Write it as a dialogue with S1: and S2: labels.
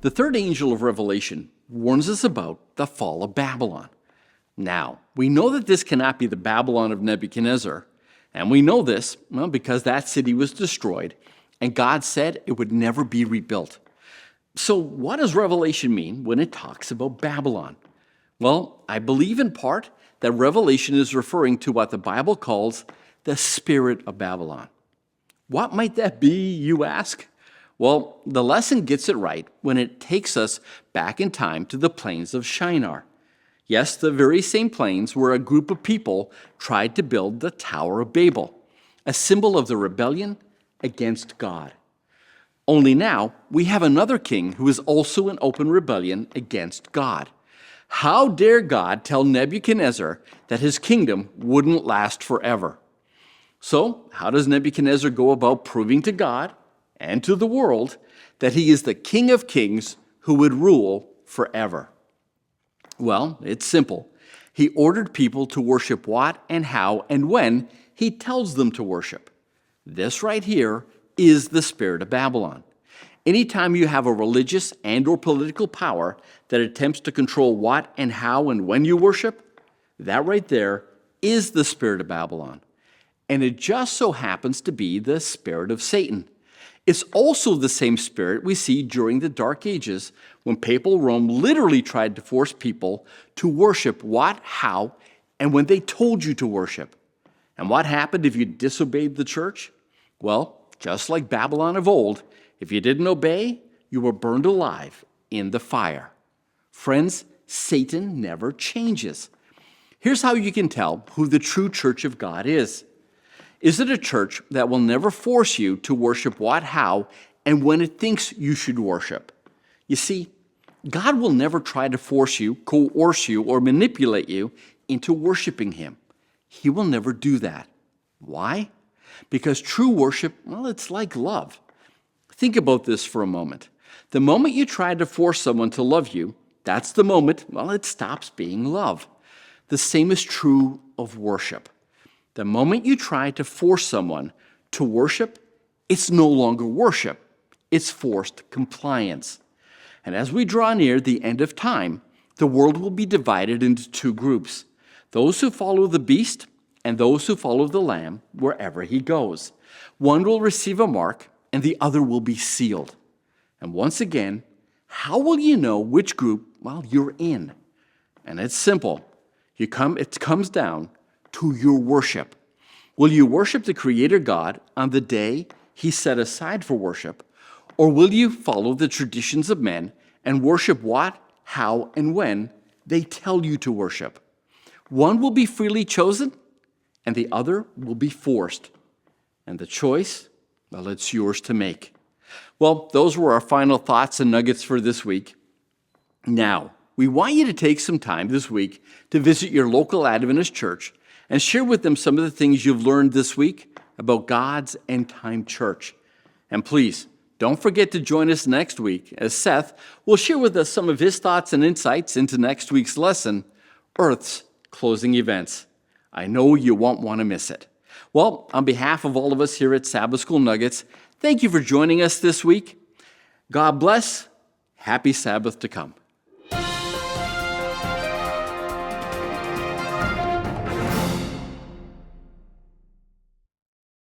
S1: The third angel of Revelation warns us about the fall of Babylon. Now, we know that this cannot be the Babylon of Nebuchadnezzar, and we know this, because that city was destroyed, and God said it would never be rebuilt. So what does Revelation mean when it talks about Babylon? Well, I believe in part that Revelation is referring to what the Bible calls the spirit of Babylon. What might that be, you ask? Well, the lesson gets it right when it takes us back in time to the plains of Shinar. Yes, the very same plains where a group of people tried to build the Tower of Babel, a symbol of the rebellion against God. Only now, we have another king who is also in open rebellion against God. How dare God tell Nebuchadnezzar that his kingdom wouldn't last forever? So, how does Nebuchadnezzar go about proving to God and to the world that he is the King of Kings who would rule forever? Well, it's simple. He ordered people to worship what and how and when he tells them to worship. This right here is the spirit of Babylon. Anytime you have a religious and or political power that attempts to control what and how and when you worship, that right there is the spirit of Babylon. And it just so happens to be the spirit of Satan. It's also the same spirit we see during the Dark Ages when papal Rome literally tried to force people to worship what, how, and when they told you to worship. And what happened if you disobeyed the church? Well, just like Babylon of old, if you didn't obey, you were burned alive in the fire. Friends, Satan never changes. Here's how you can tell who the true church of God is. Is it a church that will never force you to worship what, how, and when it thinks you should worship? You see, God will never try to force you, coerce you, or manipulate you into worshiping Him. He will never do that. Why? Because true worship, well, it's like love. Think about this for a moment. The moment you try to force someone to love you, that's the moment, well, it stops being love. The same is true of worship. The moment you try to force someone to worship, it's no longer worship. It's forced compliance. And as we draw near the end of time, the world will be divided into two groups: those who follow the beast and those who follow the Lamb wherever he goes. One will receive a mark and the other will be sealed. And once again, how will you know which group, well, you're in? And it's simple. It comes down to your worship. Will you worship the Creator God on the day He set aside for worship? Or will you follow the traditions of men and worship what, how, and when they tell you to worship? One will be freely chosen, and the other will be forced. And the choice, well, it's yours to make. Well, those were our final thoughts and nuggets for this week. Now, we want you to take some time this week to visit your local Adventist church and share with them some of the things you've learned this week about God's end-time church. And please, don't forget to join us next week as Seth will share with us some of his thoughts and insights into next week's lesson, Earth's Closing Events. I know you won't want to miss it. Well, on behalf of all of us here at Sabbath School Nuggets, thank you for joining us this week. God bless. Happy Sabbath to come.